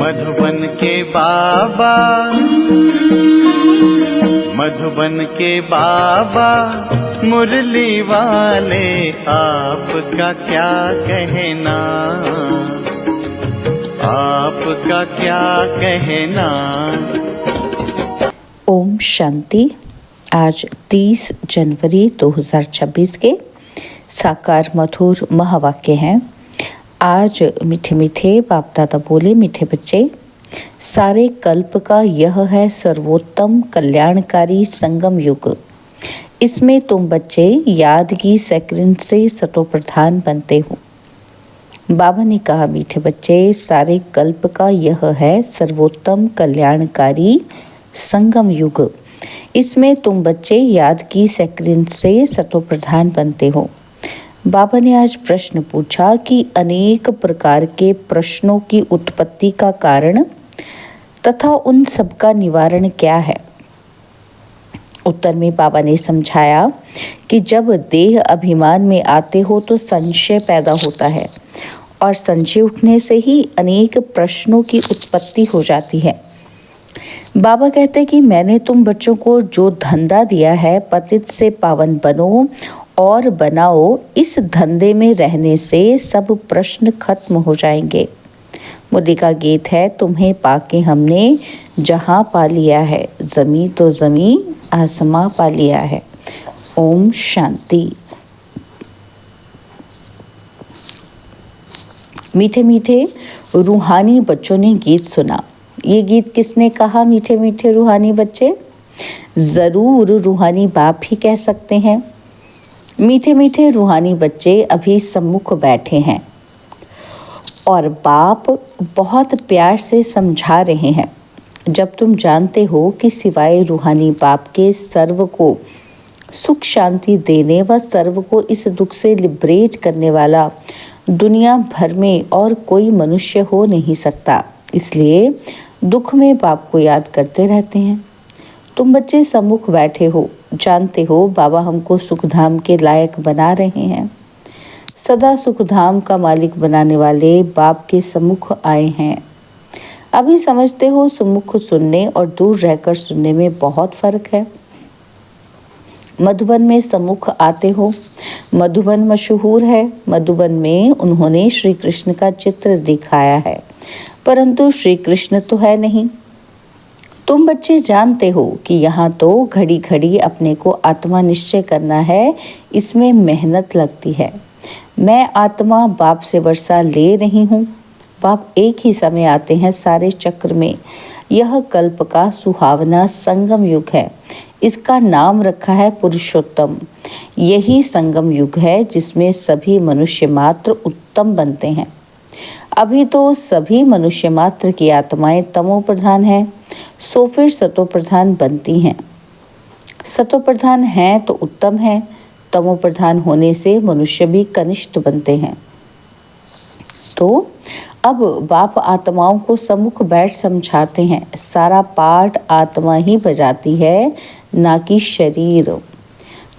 मधुबन के बाबा, मधुबन के बाबा मुरली वाले, आपका क्या कहना, आपका क्या कहना। ओम शांति। आज 30 जनवरी 2026 के साकार मधुर महावाक्य हैं। आज मीठे मीठे बाप दादा बोले, मीठे बच्चे, सारे कल्प का यह है सर्वोत्तम कल्याणकारी संगम युग। इसमें तुम बच्चे याद की सेकंड से सतो प्रधान बनते हो। बाबा ने कहा, मीठे बच्चे, सारे कल्प का यह है सर्वोत्तम कल्याणकारी संगम युग। इसमें तुम बच्चे याद की सेकंड से सतो प्रधान बनते हो। बाबा ने आज प्रश्न पूछा कि अनेक प्रकार के प्रश्नों की उत्पत्ति का कारण तथा उन सब का निवारण क्या है। उत्तर में बाबा ने समझाया कि जब देह अभिमान में आते हो तो संशय पैदा होता है और संशय उठने से ही अनेक प्रश्नों की उत्पत्ति हो जाती है। बाबा कहते हैं कि मैंने तुम बच्चों को जो धंधा दिया है, पतित से पावन बनो और बनाओ, इस धंधे में रहने से सब प्रश्न खत्म हो जाएंगे। मुरली का गीत है, तुम्हें पाके हमने जहां पा लिया है, जमी तो जमी आसमां पा लिया है। ओम शांति। मीठे मीठे रूहानी बच्चों ने गीत सुना। ये गीत किसने कहा मीठे मीठे रूहानी बच्चे? जरूर रूहानी बाप ही कह सकते हैं। मीठे मीठे रूहानी बच्चे अभी सम्मुख बैठे हैं और बाप बहुत प्यार से समझा रहे हैं। जब तुम जानते हो कि सिवाय रूहानी बाप के सर्व को सुख शांति देने व सर्व को इस दुख से लिबरेट करने वाला दुनिया भर में और कोई मनुष्य हो नहीं सकता, इसलिए दुख में बाप को याद करते रहते हैं। तुम बच्चे सम्मुख बैठे हो, जानते हो बाबा हमको सुखधाम के लायक बना रहे हैं। सदा सुखधाम का मालिक बनाने वाले बाप के सम्मुख आए हैं। अभी समझते हो सम्मुख सुनने और दूर रहकर सुनने में बहुत फर्क है। मधुबन में सम्मुख आते हो। मधुबन मशहूर है। मधुबन में उन्होंने श्री कृष्ण का चित्र दिखाया है, परंतु श्री कृष्ण तो है नहीं। तुम बच्चे जानते हो कि यहाँ तो घड़ी घड़ी अपने को आत्मा निश्चय करना है, इसमें मेहनत लगती है। मैं आत्मा बाप से वर्षा ले रही हूँ। बाप एक ही समय आते हैं सारे चक्र में। यह कल्प का सुहावना संगम युग है। इसका नाम रखा है पुरुषोत्तम। यही संगम युग है जिसमें सभी मनुष्य मात्र उत्तम बनते हैं। अभी तो सभी मनुष्य मात्र की आत्माएं तमो प्रधान हैं, सो फिर सतो प्रधान बनती हैं। सतो प्रधान हैं तो उत्तम है, तमो प्रधान होने से मनुष्य भी कनिष्ठ बनते हैं। तो अब बाप आत्माओं को सम्मुख बैठ समझाते हैं। सारा पाठ आत्मा ही बजाती है, ना कि शरीर।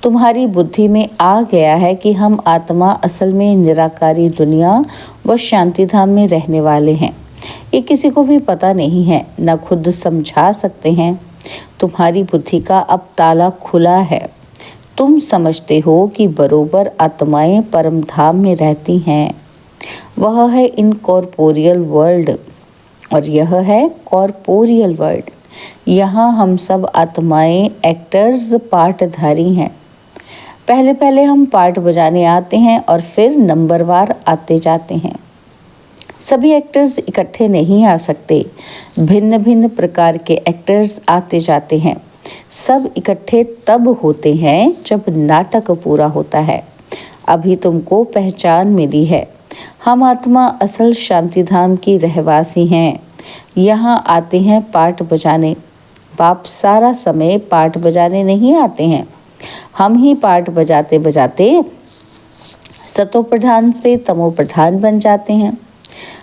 तुम्हारी बुद्धि में आ गया है कि हम आत्मा असल में निराकारी दुनिया व शांति धाम में रहने वाले हैं। ये किसी को भी पता नहीं है, न खुद समझा सकते हैं। तुम्हारी बुद्धि का अब ताला खुला है। तुम समझते हो कि बरोबर आत्माएं परम धाम में रहती हैं। वह है इनकॉर्पोरियल वर्ल्ड और यह है कॉर्पोरियल वर्ल्ड। यहाँ हम सब आत्माएं एक्टर्स, पार्टधारी हैं। पहले पहले हम पार्ट बजाने आते हैं और फिर नंबरवार आते जाते हैं। सभी एक्टर्स इकट्ठे नहीं आ सकते। भिन्न भिन्न प्रकार के एक्टर्स आते जाते हैं। सब इकट्ठे तब होते हैं जब नाटक पूरा होता है। अभी तुमको पहचान मिली है। हम आत्मा असल शांतिधाम की रहवासी हैं। यहाँ आते हैं पार्ट बजाने। बाप सारा समय पार्ट बजाने नहीं आते हैं। हम ही पार्ट बजाते बजाते सतो प्रधान से तमो प्रधान बन जाते हैं।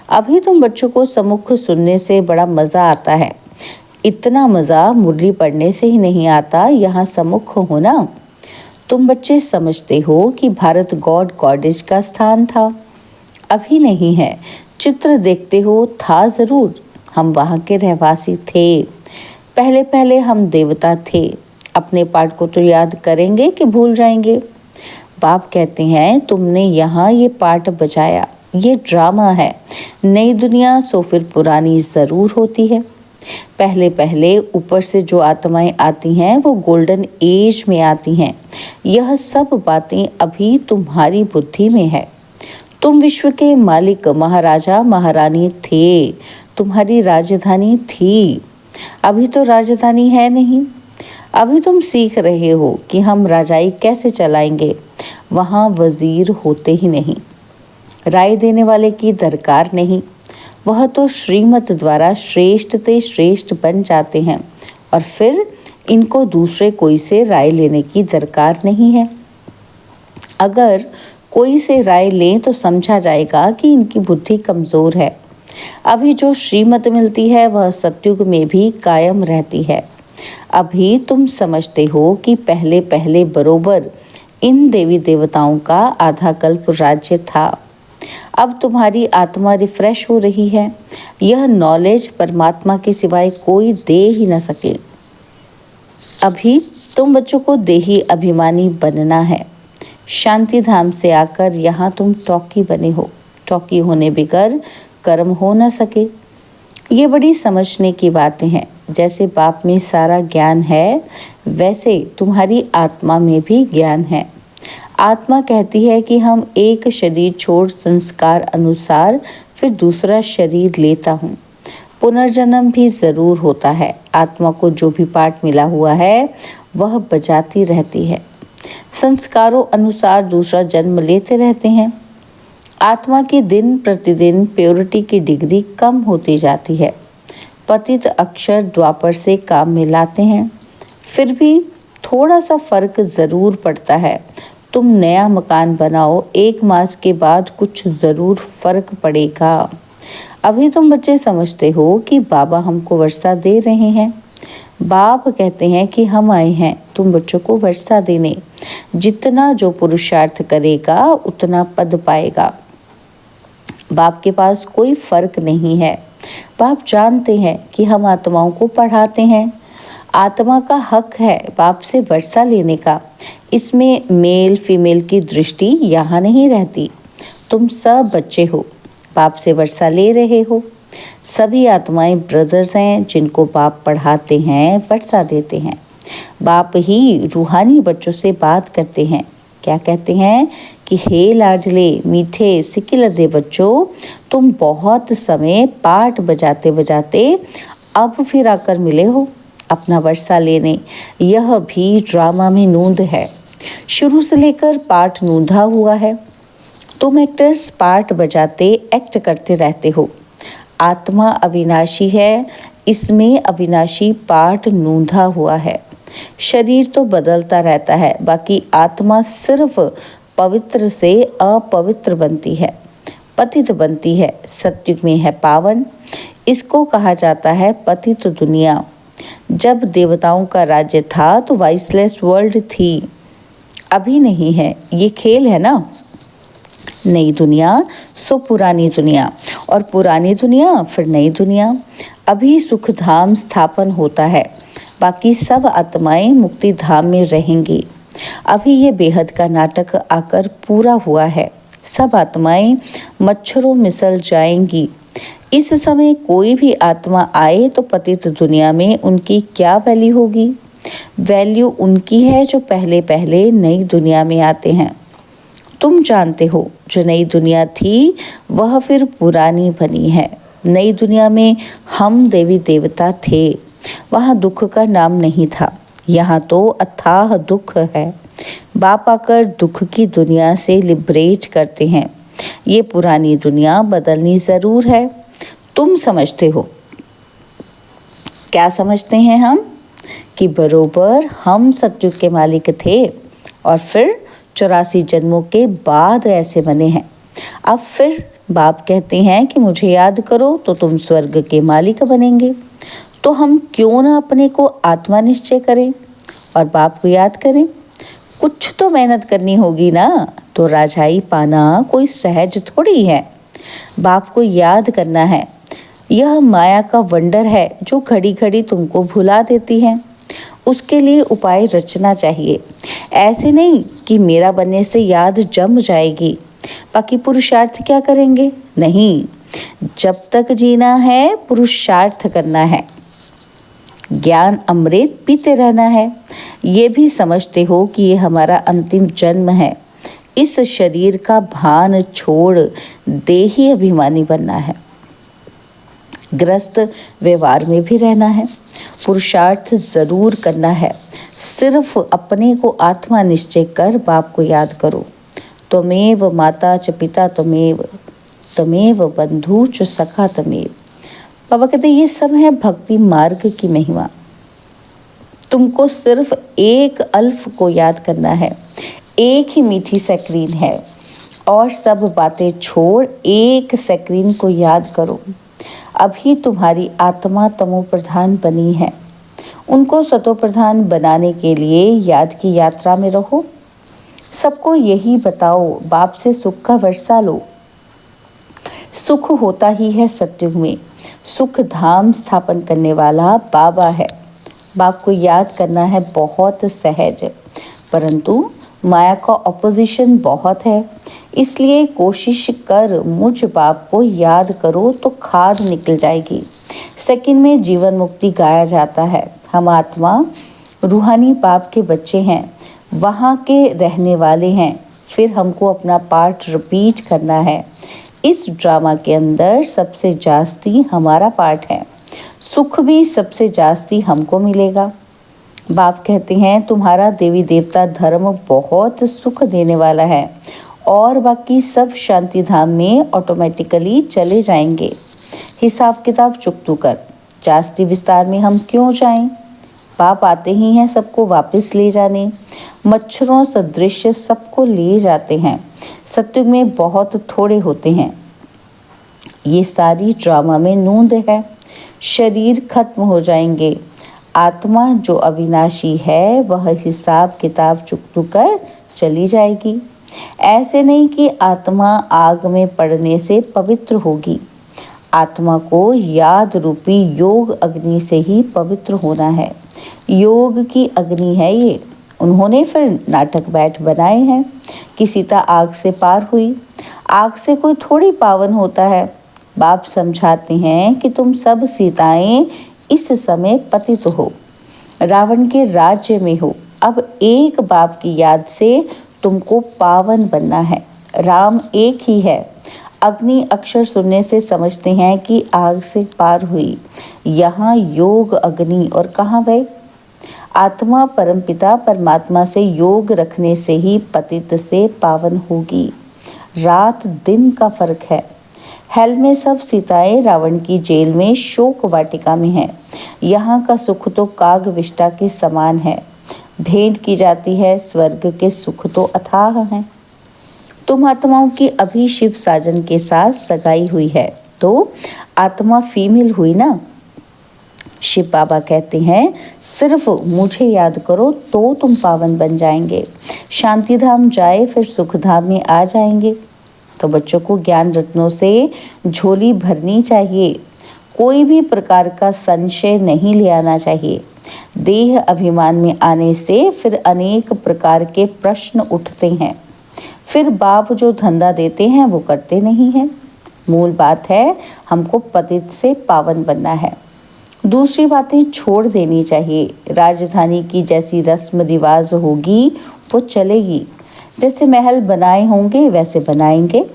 अभी तुम बच्चों को सम्मुख सुनने से बड़ा मज़ा आता है। इतना मज़ा मुरली पढ़ने से ही नहीं आता, यहाँ सम्मुख होना। तुम बच्चे समझते हो कि भारत गॉड गॉडेस का स्थान था, अभी नहीं है। चित्र देखते हो, था ज़रूर। हम वहाँ के रहवासी थे। पहले पहले हम देवता थे। अपने पाठ को तो याद करेंगे कि भूल जाएंगे? बाप कहते हैं तुमने यहाँ ये पाठ बजाया, ये ड्रामा है। नई दुनिया सो फिर पुरानी ज़रूर होती है। पहले पहले ऊपर से जो आत्माएं आती हैं वो गोल्डन एज में आती हैं। यह सब बातें अभी तुम्हारी बुद्धि में है। तुम विश्व के मालिक महाराजा महारानी थे, तुम्हारी राजधानी थी। अभी तो राजधानी है नहीं। अभी तुम सीख रहे हो कि हम राजाई कैसे चलाएंगे। वहाँ वजीर होते ही नहीं, राय देने वाले की दरकार नहीं। वह तो श्रीमत द्वारा श्रेष्ठ ते श्रेष्ठ बन जाते हैं और फिर इनको दूसरे कोई से राय लेने की दरकार नहीं है। अगर कोई से राय लें तो समझा जाएगा कि इनकी बुद्धि कमज़ोर है। अभी जो श्रीमत मिलती है वह सतयुग में भी कायम रहती है। अभी तुम समझते हो कि पहले पहले बरोबर इन देवी देवताओं का आधा कल्प राज्य था। अब तुम्हारी आत्मा रिफ्रेश हो रही है। यह नॉलेज परमात्मा के सिवाय कोई दे ही न सके। अभी तुम बच्चों को देही अभिमानी बनना है। शांति धाम से आकर यहाँ तुम टॉकी बने हो। टॉकी होने बगैर कर्म हो न सके। ये बड़ी समझने की बातें हैं। जैसे बाप में सारा ज्ञान है वैसे तुम्हारी आत्मा में भी ज्ञान है। आत्मा कहती है कि हम एक शरीर छोड़ संस्कार अनुसार फिर दूसरा शरीर लेता हूँ। पुनर्जन्म भी ज़रूर होता है। आत्मा को जो भी पाठ मिला हुआ है वह बजाती रहती है। संस्कारों अनुसार दूसरा जन्म लेते रहते हैं। आत्मा की दिन प्रतिदिन प्योरिटी की डिग्री कम होती जाती है। पतित अक्षर द्वापर से काम में लाते हैं, फिर भी थोड़ा सा फर्क ज़रूर पड़ता है। तुम नया मकान बनाओ, 1 मास के बाद कुछ ज़रूर फर्क पड़ेगा। अभी तुम बच्चे समझते हो कि बाबा हमको वर्षा दे रहे हैं। बाप कहते हैं कि हम आए हैं तुम बच्चों को वर्षा देने। जितना जो पुरुषार्थ करेगा उतना पद पाएगा। बाप के पास कोई फर्क नहीं है। बाप जानते हैं कि हम आत्माओं को पढ़ाते हैं। आत्मा का हक है बाप से वर्षा लेने का। इसमें मेल फीमेल की दृष्टि यहाँ नहीं रहती। तुम सब बच्चे हो, बाप से वर्षा ले रहे हो। सभी आत्माएं ब्रदर्स हैं जिनको बाप पढ़ाते हैं, वर्षा देते हैं। बाप ही रूहानी बच्चों से बात करते हैं। क्या कहते हैं कि हे लाडले मीठे सिकिलदे बच्चों, तुम बहुत समय पाठ बजाते बजाते अब फिर आकर मिले हो अपना वर्षा लेने। यह भी ड्रामा में नूंद है। शुरू से लेकर पाठ नूंधा हुआ है। तुम एक्टर्स पाठ बजाते एक्ट करते रहते हो। आत्मा अविनाशी है, इसमें अविनाशी पाठ नूंधा हुआ है। शरीर तो बदलता रहता है, बाकी आत्मा सिर्फ पवित्र से अपवित्र बनती है, पतित बनती है। सतयुग में है पावन। इसको कहा जाता है पतित दुनिया। जब देवताओं का राज्य था तो वाइसलेस वर्ल्ड थी, अभी नहीं है। ये खेल है ना। नई दुनिया सो पुरानी दुनिया, और पुरानी दुनिया फिर नई दुनिया। अभी सुख धाम स्थापन होता है, बाकी सब आत्माएं मुक्ति धाम में रहेंगी। अभी ये बेहद का नाटक आकर पूरा हुआ है। सब आत्माएं मच्छरों मिसल जाएंगी। इस समय कोई भी आत्मा आए तो पतित दुनिया में उनकी क्या वैल्यू होगी? वैल्यू उनकी है जो पहले पहले नई दुनिया में आते हैं। तुम जानते हो जो नई दुनिया थी वह फिर पुरानी बनी है। नई दुनिया में हम देवी देवता थे। वहाँ दुख का नाम नहीं था। यहाँ तो अथाह दुख है। बाप आकर दुख की दुनिया से लिबरेट करते हैं। ये पुरानी दुनिया बदलनी ज़रूर है। तुम समझते हो। क्या समझते हैं हम? कि बरोबर हम सतयुग के मालिक थे और फिर 84 जन्मों के बाद ऐसे बने हैं। अब फिर बाप कहते हैं कि मुझे याद करो तो तुम स्वर्ग के मालिक बनेंगे। तो हम क्यों ना अपने को आत्मा निश्चय करें और बाप को याद करें? कुछ तो मेहनत करनी होगी ना। तो राजाई पाना कोई सहज थोड़ी है। बाप को याद करना है। यह माया का वंडर है जो घड़ी घड़ी तुमको भुला देती है। उसके लिए उपाय रचना चाहिए। ऐसे नहीं कि मेरा बनने से याद जम जाएगी, बाकी पुरुषार्थ क्या करेंगे? नहीं, जब तक जीना है पुरुषार्थ करना है, ज्ञान अमृत पीते रहना है। ये भी समझते हो कि ये हमारा अंतिम जन्म है। इस शरीर का भान छोड़ देही अभिमानी बनना है। ग्रस्त व्यवहार में भी रहना है। पुरुषार्थ जरूर करना है। सिर्फ अपने को आत्मा निश्चय कर बाप को याद करो। त्वमेव माता च पिता त्वमेव, त्वमेव बंधु च सखा त्वमेव। बाबा कहते ये सब है भक्ति मार्ग की महिमा। तुमको सिर्फ एक अल्फ को याद करना है। एक ही मीठी सैक्रीन है और सब बातें छोड़ एक सैक्रीन को याद करो। अभी तुम्हारी आत्मा तमो प्रधान बनी है। उनको सतो प्रधान बनाने के लिए याद की यात्रा में रहो। सबको यही बताओ, बाप से सुख का वर्षा लो। सुख होता ही है सतयुग में। सुख धाम स्थापन करने वाला बाबा है। बाप को याद करना है बहुत सहज, परंतु माया का ऑपोजिशन बहुत है। इसलिए कोशिश कर मुझ बाप को याद करो तो खाद निकल जाएगी। सेकंड में जीवन मुक्ति गाया जाता है। हम आत्मा रूहानी बाप के बच्चे हैं, वहाँ के रहने वाले हैं। फिर हमको अपना पार्ट रिपीट करना है। इस ड्रामा के अंदर सबसे जास्ती हमारा पार्ट है। सुख भी सबसे जास्ती हमको मिलेगा। बाप कहते हैं तुम्हारा देवी देवता धर्म बहुत सुख देने वाला है और बाकी सब शांति धाम में ऑटोमेटिकली चले जाएंगे। हिसाब किताब चुकतू कर, जास्ती विस्तार में हम क्यों जाएं? बाप आते ही हैं सबको वापस ले जाने। मच्छरों सदृश सबको ले जाते हैं। सत्युग में बहुत थोड़े होते हैं। ये सारी ड्रामा में नूंद है। शरीर खत्म हो जाएंगे। आत्मा जो अविनाशी है वह हिसाब किताब चुकतू कर चली जाएगी। ऐसे नहीं कि आत्मा आग में पड़ने से पवित्र होगी। आत्मा को याद रूपी योग अग्नि से ही पवित्र होना है। योग की अग्नि है ये। उन्होंने फिर नाटक बैठ बनाए हैं कि सीता आग से पार हुई। आग से कोई थोड़ी पावन होता है। बाप समझाते हैं कि तुम सब सीताएं इस समय पतित हो, रावण के राज्य में हो। अब एक बाप की याद से तुमको पावन बनना है। राम एक ही है। अग्नि अक्षर सुनने से समझते हैं कि आग से पार हुई। यहाँ योग अग्नि और कहाँ गए? आत्मा परमपिता परमात्मा से योग रखने से ही पतित से पावन होगी। रात दिन का फर्क है। हेल में सब सीताएं रावण की जेल में शोक वाटिका में हैं। यहाँ का सुख तो काग विष्टा के समान है। भेंट की जाती है। स्वर्ग के सुख तो अथाह हैं। तुम आत्माओं की अभी शिव साजन के साथ सगाई हुई है तो आत्मा फीमेल हुई ना। शिव बाबा कहते हैं सिर्फ मुझे याद करो तो तुम पावन बन जाएंगे। शांति धाम जाए फिर सुख धाम में आ जाएंगे। तो बच्चों को ज्ञान रत्नों से झोली भरनी चाहिए। कोई भी प्रकार का संशय नहीं ले आना चाहिए। देह अभिमान में आने से फिर अनेक प्रकार के प्रश्न उठते हैं। फिर बाप जो धंधा देते हैं वो करते नहीं हैं। मूल बात है हमको पतित से पावन बनना है। दूसरी बातें छोड़ देनी चाहिए। राजधानी की जैसी रस्म रिवाज होगी वो चलेगी। जैसे महल बनाए होंगे वैसे बनाएंगे।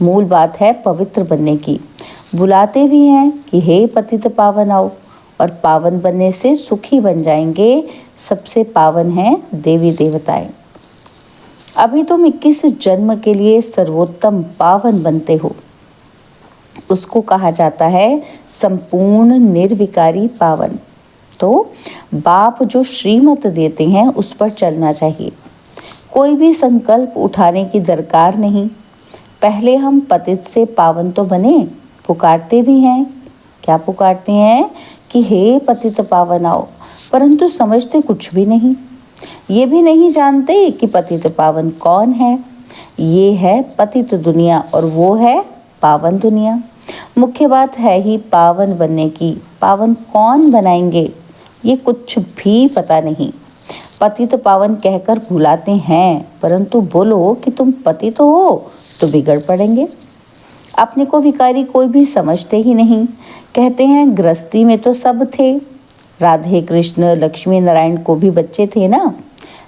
मूल बात है पवित्र बनने की। बुलाते भी हैं कि हे पतित पावन आओ, और पावन बनने से सुखी बन जाएंगे। सबसे पावन हैं देवी देवताएं। अभी तुम 21 जन्म के लिए सर्वोत्तम पावन बनते हो। उसको कहा जाता है संपूर्ण निर्विकारी पावन। तो बाप जो श्रीमत देते हैं उस पर चलना चाहिए। कोई भी संकल्प उठाने की दरकार नहीं। पहले हम पतित से पावन तो बने। पुकारते भी हैं। क्या पुकारते हैं कि हे पतित पावन आओ, परंतु समझते कुछ भी नहीं। ये भी नहीं जानते कि पतित पावन कौन है। ये है पतित दुनिया और वो है पावन दुनिया। मुख्य बात है ही पावन बनने की। पावन कौन बनाएंगे ये कुछ भी पता नहीं। पति तो पावन कहकर भुलाते हैं, परंतु बोलो कि तुम पति तो हो तो बिगड़ पड़ेंगे। अपने को भिखारी कोई भी समझते ही नहीं। कहते हैं गृहस्थी में तो सब थे, राधे कृष्ण लक्ष्मी नारायण को भी बच्चे थे ना,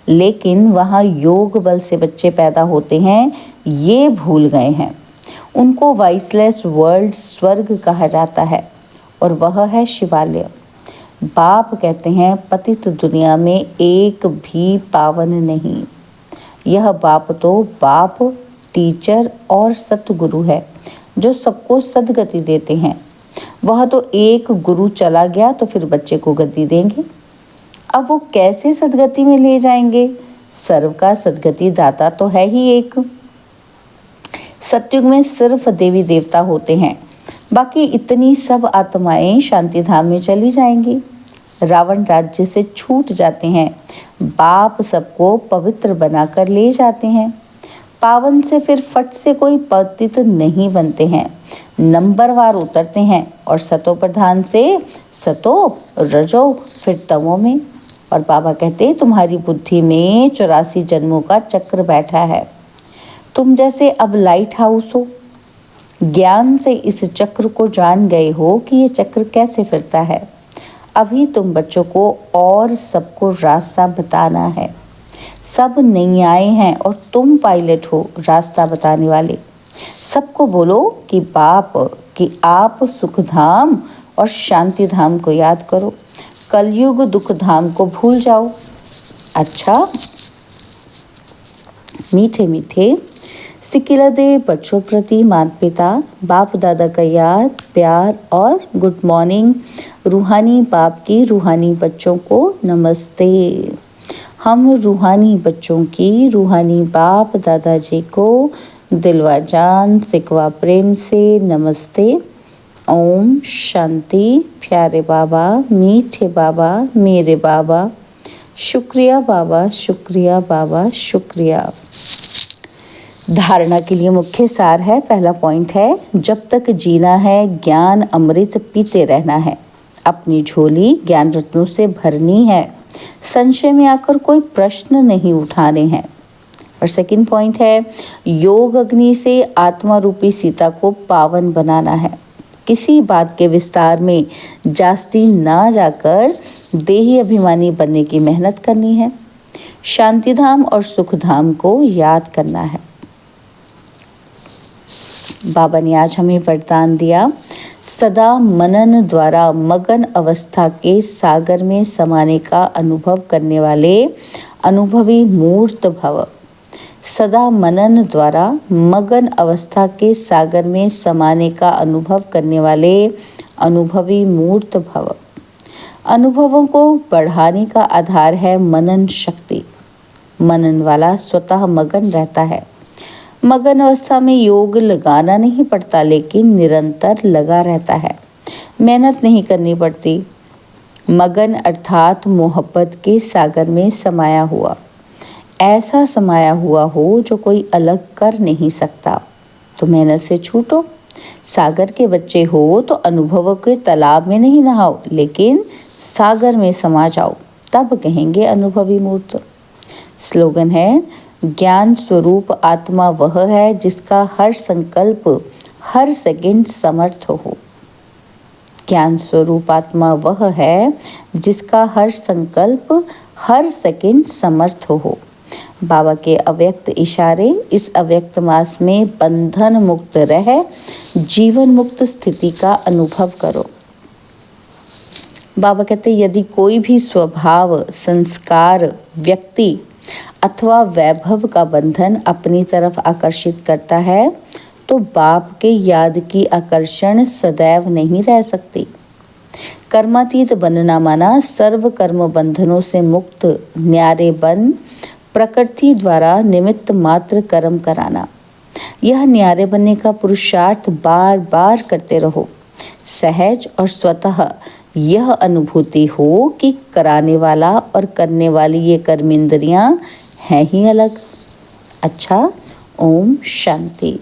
लेकिन वहाँ योग बल से बच्चे पैदा होते हैं ये भूल गए हैं। उनको वाइसलेस वर्ल्ड स्वर्ग कहा जाता है और वह है शिवालय। बाप कहते हैं पतित दुनिया में एक भी पावन नहीं। यह बाप तो बाप, टीचर और सतगुरु है जो सबको सदगति देते हैं। वह तो एक गुरु चला गया तो फिर बच्चे को गद्दी देंगे। अब वो कैसे सदगति में ले जाएंगे? सर्व का सदगति दाता तो है ही एक। सतयुग में सिर्फ देवी देवता होते हैं, बाकी इतनी सब आत्माएं शांति धाम में चली जाएंगी। रावण राज्य से छूट जाते हैं, बाप सबको पवित्र बनाकर ले जाते हैं। पावन से फिर फट से कोई पतित नहीं बनते हैं, नंबरवार उतरते हैं और सतो प्रधान से सतो रजो फिर तमो में। और बाबा कहते तुम्हारी बुद्धि में 84 जन्मों का चक्र बैठा है। तुम जैसे अब लाइट हाउस हो, ज्ञान से इस चक्र को जान गए हो कि ये चक्र कैसे फिरता है। अभी तुम बच्चों को और सबको रास्ता बताना है। सब नैयाए हैं और तुम पायलट हो, रास्ता बताने वाले। सबको बोलो कि बाप कि आप सुखधाम और शांति धाम को याद करो, कलयुग दुख धाम को भूल जाओ। अच्छा, मीठे मीठे सिकिलदे बच्चों प्रति माता पिता बाप दादा का याद, प्यार और गुड मॉर्निंग। रूहानी बाप की रूहानी बच्चों को नमस्ते। हम रूहानी बच्चों की रूहानी बाप दादाजी को दिलवा जान सिकवा प्रेम से नमस्ते। ओम शांति। प्यारे बाबा, मीठे बाबा, मेरे बाबा, शुक्रिया बाबा, शुक्रिया बाबा, शुक्रिया। धारणा के लिए मुख्य सार है, पहला पॉइंट है, जब तक जीना है ज्ञान अमृत पीते रहना है। अपनी झोली ज्ञान रत्नों से भरनी है, संशय में आकर कोई प्रश्न नहीं उठाने हैं। और सेकंड पॉइंट है, योग अग्नि से आत्मा रूपी सीता को पावन बनाना है। किसी बात के विस्तार में जास्ती ना जाकर देही अभिमानी बनने की मेहनत करनी है। शांतिधाम और सुखधाम को याद करना है। बाबा ने आज हमें वरदान दिया, सदा मनन द्वारा मगन अवस्था के सागर में समाने का अनुभव करने वाले अनुभवी मूर्त भव। सदा मनन द्वारा मगन अवस्था के सागर में समाने का अनुभव करने वाले अनुभवी मूर्त भव। अनुभवों को बढ़ाने का आधार है मनन शक्ति। मनन वाला स्वतः मगन रहता है। मगन अवस्था में योग लगाना नहीं पड़ता, लेकिन निरंतर लगा रहता है, मेहनत नहीं करनी पड़ती। मगन अर्थात मोहब्बत के सागर में समाया हुआ, ऐसा समाया हुआ हो जो कोई अलग कर नहीं सकता। तो मेहनत से छूटो। सागर के बच्चे हो तो अनुभवों के तालाब में नहीं नहाओ, लेकिन सागर में समा जाओ, तब कहेंगे अनुभवी मूर्त। स्लोगन है, ज्ञान स्वरूप आत्मा वह है जिसका हर संकल्प हर सेकंड समर्थ हो। ज्ञान स्वरूप आत्मा वह है जिसका हर संकल्प हर सेकंड समर्थ हो। बाबा के अव्यक्त इशारे, इस अव्यक्त मास में बंधन मुक्त रह जीवन मुक्त स्थिति का अनुभव करो। बाबा कहते, यदि कोई भी स्वभाव, संस्कार, व्यक्ति अथवा वैभव का बंधन अपनी तरफ आकर्षित करता है तो बाप के याद की आकर्षण सदैव नहीं रह सकती। कर्मातीत बनना माना सर्व कर्म बंधनों से मुक्त न्यारे बन प्रकृति द्वारा निमित्त मात्र कर्म कराना। यह न्यारे बनने का पुरुषार्थ बार बार करते रहो। सहज और स्वतः यह अनुभूति हो कि कराने वाला और करने वाली ये कर्मेंद्रियां हैं ही अलग। अच्छा, ओम शांति।